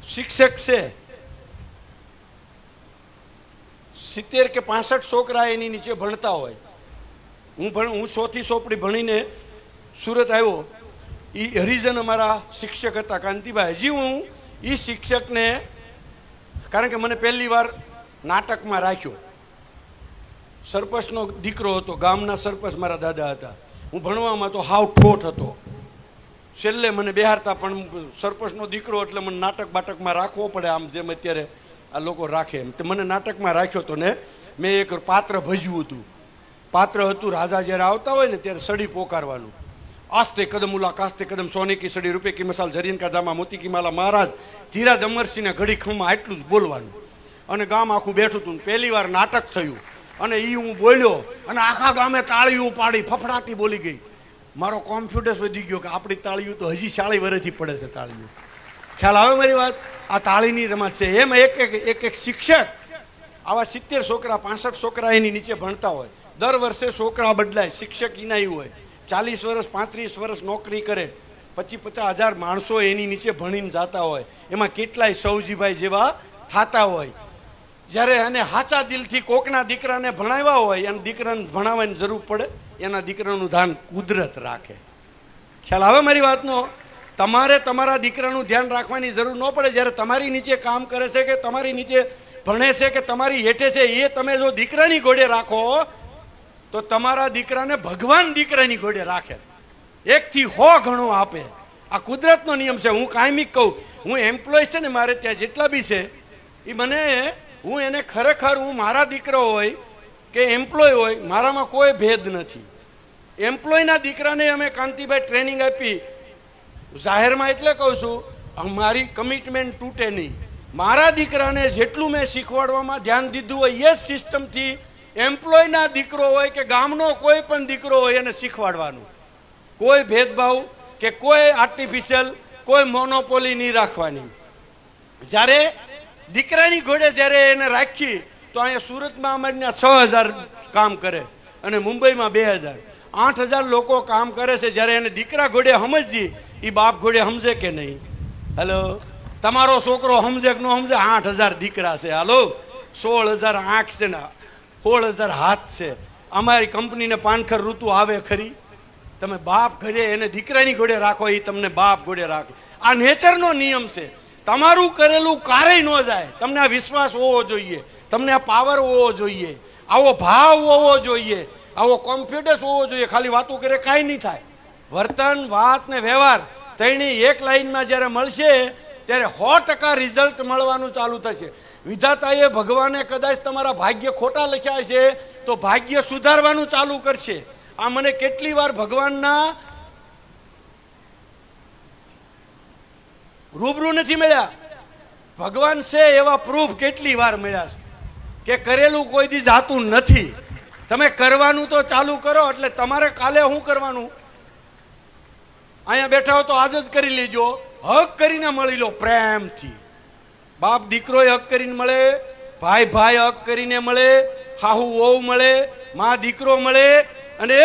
શિક્ષક છે, 70 કે 65 છોકરા એની નીચે ભણતા હોય. હું 100 થી ચોપડી ભણીને સુરત આવ્યો. એ હરિજન અમારા શિક્ષક હતા કાંતિભાઈ. હજી હું એ શિક્ષકને, કારણ કે મને પહેલી વાર નાટકમાં રાખ્યો. સરપંચનો દીકરો હતો, ગામના સરપંચ મારા દાદા હતા. હું ભણવામાં તો હાવ ઠોઠ હતો. છેલ્લે મને બેહારતા, પણ સરપંચનો દીકરો એટલે મને નાટક બાટકમાં રાખવો પડે, આમ જેમ અત્યારે આ લોકો રાખે એમ. તે મને નાટકમાં રાખ્યો હતો ને મેં એક પાત્ર ભજ્યું હતું. પાત્ર હતું, રાજા જ્યારે આવતા હોય ને ત્યારે સડી પોકારવાનું. આસ્તે કદમ ઉલા કાસ્તે કદમ સોને કી સડી રૂપે કી મસાલ જરીન કા જામા મોતી કી માલા મહારાજ ધીરાજ અમરસિંહને ઘડી ખમા, એટલું જ બોલવાનું. અને ગામ આખું બેઠું હતું. પહેલી વાર નાટક થયું અને એ હું બોલ્યો અને આખા ગામે તાળીઓ પાડી, ફફડાટી બોલી ગઈ. મારો કોન્ફિડન્સ વધી ગયો કે આપણી તાળીઓ તો હજી 40 વર્ષથી પડે છે તાળીઓ. ખ્યાલ આવે મારી વાત? આ તાળીની રમત છે. એમ એક શિક્ષક આવા 70 છોકરા 65 છોકરા એની નીચે ભણતા હોય. દર વર્ષે છોકરા બદલાય. શિક્ષક ઇનાઈ હોય, 40 વર્ષ 35 વર્ષ નોકરી કરે, 25-50 હજાર માણસો એની નીચે ભણીને જતા હોય. એમાં કેટલાય સૌજીભાઈ જેવા થતા હોય. જ્યારે એને સાચા દિલથી કોકના દીકરાને ભણાવ્યા હોય, અને દીકરાને ભણાવવાની જરૂર પડે, એના દીકરાનું ધ્યાન કુદરત રાખે. ખ્યાલ આવે મારી વાતનો? તમારે તમારા દીકરાનું ધ્યાન રાખવાની જરૂર ન પડે. જ્યારે તમારી નીચે કામ કરે છે કે તમારી નીચે ભણે છે કે તમારી હેઠે છે, એ તમે જો દીકરાની ઘોડે રાખો તો તમારા દીકરાને ભગવાન દીકરાની ઘોડે રાખે, 1 થી 100 ગણો આપે. આ કુદરતનો નિયમ છે. હું કાયમી કહું, હું એમ્પ્લોય છે ને મારે ત્યાં જેટલા બી છે એ મને, હું એને ખરેખર, હું મારા દીકરો હોય કે એમ્પ્લોય હોય, મારામાં કોઈ ભેદ નથી. એમ્પ્લોયના દીકરાને અમે કાંતિભાઈ ટ્રેનિંગ આપી જાહેરમાં, એટલે કહું છું મારી કમિટમેન્ટ તૂટે નહીં. મારા દીકરાને જેટલું મેં શીખવાડવામાં ધ્યાન દીધું હોય એ જ સિસ્ટમથી એમ્પ્લોયના દીકરો હોય કે ગામનો કોઈ પણ દીકરો હોય એને શીખવાડવાનું. કોઈ ભેદભાવ કે કોઈ આર્ટિફિશિયલ, કોઈ મોનોપોલી નહીં રાખવાની. જ્યારે દીકરાની ઘોડે જ્યારે એને રાખી તો અહીંયા સુરતમાં અમારી 6000 કામ કરે અને મુંબઈમાં 2000, 8000 લોકો કામ કરે છે. જ્યારે એને દીકરા ઘોડે સમજી, એ બાપ ઘોડે સમજે કે નહીં? હલો, તમારો છોકરો સમજે કે ન સમજે? 8000 દીકરા છે, હાલો, 16000 આંખ છે ને 16000 હાથ છે. અમારી કંપનીને પાનખર ઋતુ આવે ખરી? તમે બાપ ઘડે એને દીકરાની ઘોડે રાખો, એ તમને બાપ ઘોડે રાખે. આ નેચરનો નિયમ છે. તમારું કરેલું કારેય ન જાય. તમને આ વિશ્વાસ હોવો જોઈએ, તમને આ પાવર હોવો જોઈએ, આવો ભાવ હોવો જોઈએ, આવો કોન્ફિડન્સ હોવો જોઈએ. ખાલી વાતો કરે કાંઈ નહીં થાય. વર્તન, વાત ને વ્યવહાર ત્રણેય એક લાઈનમાં જ્યારે મળશે ત્યારે 100% રિઝલ્ટ મળવાનું ચાલુ થશે. વિધાતાએ, ભગવાને કદાચ તમારા ભાગ્ય ખોટા લખ્યા છે તો ભાગ્ય સુધારવાનું ચાલુ કરશે. આ મને કેટલી વાર ભગવાનના રૂબરૂ નથી મળ્યા, ભગવાન છે એવા પ્રૂફ કેટલી વાર મળ્યા છે કે કરેલું કોઈ દી જાતું નથી. તમે કરવાનું તો ચાલુ કરો. એટલે તમારે કાલે શું કરવાનું? અહીંયા બેઠા હો તો આજ જ કરી લેજો. હક કરીને મળી લો, પ્રેમથી. બાપ દીકરોય હક કરીને મળે, ભાઈ ભાઈ હક કરીને મળે, હાહુ વહુ મળે, માં દીકરો મળે અને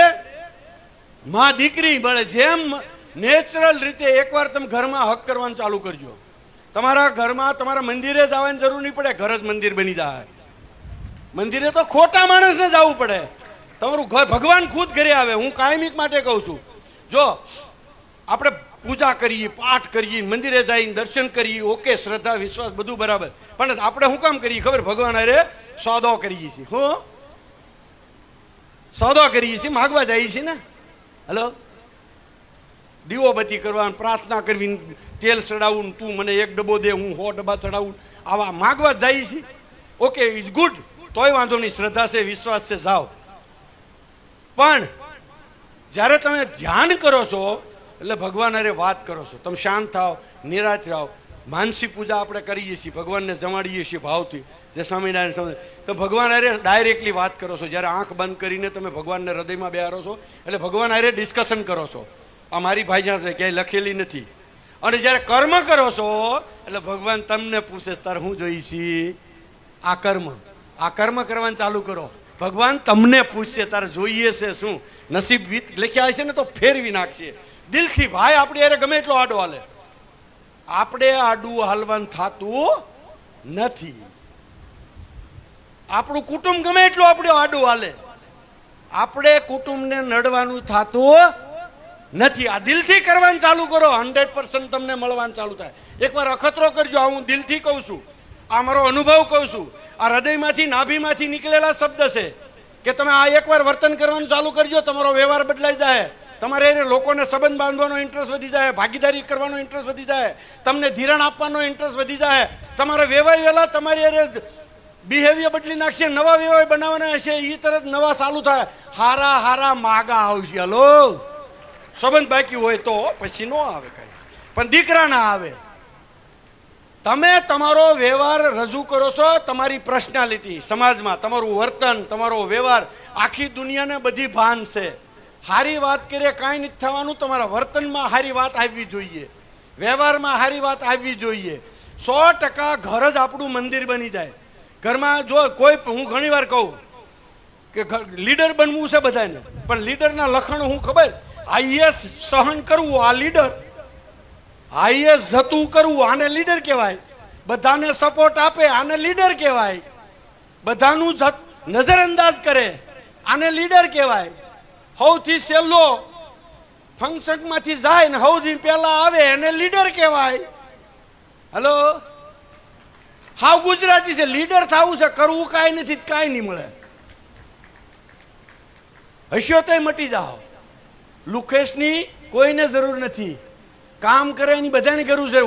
માં દીકરી મળે. જેમ નેચરલ રીતે એકવાર તમે ઘરમાં હક કરવાનું ચાલુ કરજો. તમારા ઘરમાં, તમારા મંદિરે જવાની જરૂર નહીં પડે, ઘર જ મંદિર બની જાય. મંદિરે તો ખોટા માણસને જવું પડે. તમારું ઘર, ભગવાન ખુદ ઘરે આવે. હું કાયમિક માટે કહું છું, જો આપણે પૂજા કરીએ, પાઠ કરીએ, મંદિરે જઈને દર્શન કરીએ, ઓકે, શ્રદ્ધા વિશ્વાસ બધું બરાબર, પણ આપણે શું કામ કરીએ ખબર? ભગવાન અરે સોદો કરીએ છીએ. હું સોદો કરીએ છીએ, માગવા જઈએ છીએ ને. હલો, દીવો બત્તી કરવા, પ્રાર્થના કરવી, તેલ ચડાવવું, તું મને 1 ડબ્બો દે, હું 100 ડબ્બા ચડાવું, આવા માગવા જ જઈએ છીએ. ઓકે, ઇઝ ગુડ, તોય વાંધો નહીં, શ્રદ્ધા છે, વિશ્વાસ છે, જાઓ. પણ જ્યારે તમે ધ્યાન કરો છો એટલે ભગવાન અરે વાત કરો છો, તમે શાંત થાવ, નિરાશ રહો. માનસી પૂજા આપણે કરીએ છીએ, ભગવાનને જમાડીએ છીએ ભાવથી, જે સ્વામિનારાયણ સમજે, તો ભગવાન અરે ડાયરેક્ટલી વાત કરો છો. જ્યારે આંખ બંધ કરીને તમે ભગવાનને હૃદયમાં બેહારો છો એટલે ભગવાન અરે ડિસ્કશન કરો છો. આ મારી ભાષા છે, ક્યાંય લખેલી નથી. અને જ્યારે કર્મ કરો છો એટલે ભગવાન તમને પૂછે, તારે હું જોઈ છી? આ કર્મ કરવાનું ચાલુ કરો. ભગવાન તમને પૂછશે, તારે જોઈએ છે શું? નસીબ લખ્યા હશે ને તો ફેરવી નાખશે. દિલથી ભાઈ આપણી યારે ગમે એટલો આડો હાલે, આપણે આડું હાલવાનું થતું નથી. આપણું કુટુંબ ગમે એટલું આપણે આડું હાલે, આપણે કુટુંબને નડવાનું થતું નથી. આ દિલથી કરવાનું ચાલુ કરો, 100% તમને મળવાનું ચાલુ થાય. એકવાર અખતરો કરજો. આ હું દિલથી કહું છું, આ મારો અનુભવ કહું છું, આ હૃદયમાંથી નાભીમાંથી નીકળેલા શબ્દ છે કે તમે આ એકવાર વર્તન કરવાનું ચાલુ કરજો, તમારો વ્યવહાર બદલાઈ જાય. તમારે લોકોને સંબંધ બાંધવાનો ઇન્ટરેસ્ટ વધી જાય, ભાગીદારી કરવાનો ઇન્ટરેસ્ટ વધી જાય, તમને ધિરાણ આપવાનો ઇન્ટરેસ્ટ વધી જાય. તમારે વેવાય વેલા તમારી બિહેવિયર બદલી નાખશે, નવા વેવાય બનાવવાના હશે, એ તરત નવા ચાલુ થાય. હારા હારા માગા આવશે. હલો, સંબંધ બાકી હોય તો પછી નો આવે કઈ, પણ દીકરા ના આવે. તમે તમારો વ્યવહાર રજૂ કરો છો, તમારી પર્સનાલિટી સમાજમાં, તમારું વર્તન, તમારો વ્યવહાર આખી દુનિયાને બધી ભાન છે. સારી વાત કરીએ કાંઈ નથી થવાનું. તમારા વર્તનમાં સારી વાત આવવી જોઈએ, વ્યવહારમાં સારી વાત આવવી જોઈએ. 100% ઘર જ આપણું મંદિર બની જાય. ઘરમાં જો કોઈ, હું ઘણી વાર કહું કે લીડર બનવું છે બધાને, પણ લીડરના લક્ષણ હું ખબર, આઈએસ સહન કરવું આ લીડર, આઈએસ જતું કરવું આને લીડર કહેવાય, બધાને સપોર્ટ આપે આને લીડર કહેવાય, બધાનું નજરઅંદાજ કરે આને લીડર કહેવાય. સૌથી સહેલો ફંક્શનમાંથી જાય ને સૌથી પહેલા આવે એને લીડર કહેવાય. હલો, હાવ ગુજરાતી છે. લીડર થવું છે, કરવું કાંઈ નથી, કાંઈ નહીં મળે. હસ્યો તોય મટી જાઓ. લુકેશની કોઈને જરૂર નથી, કામ કરે એની બધાની જરૂર છે.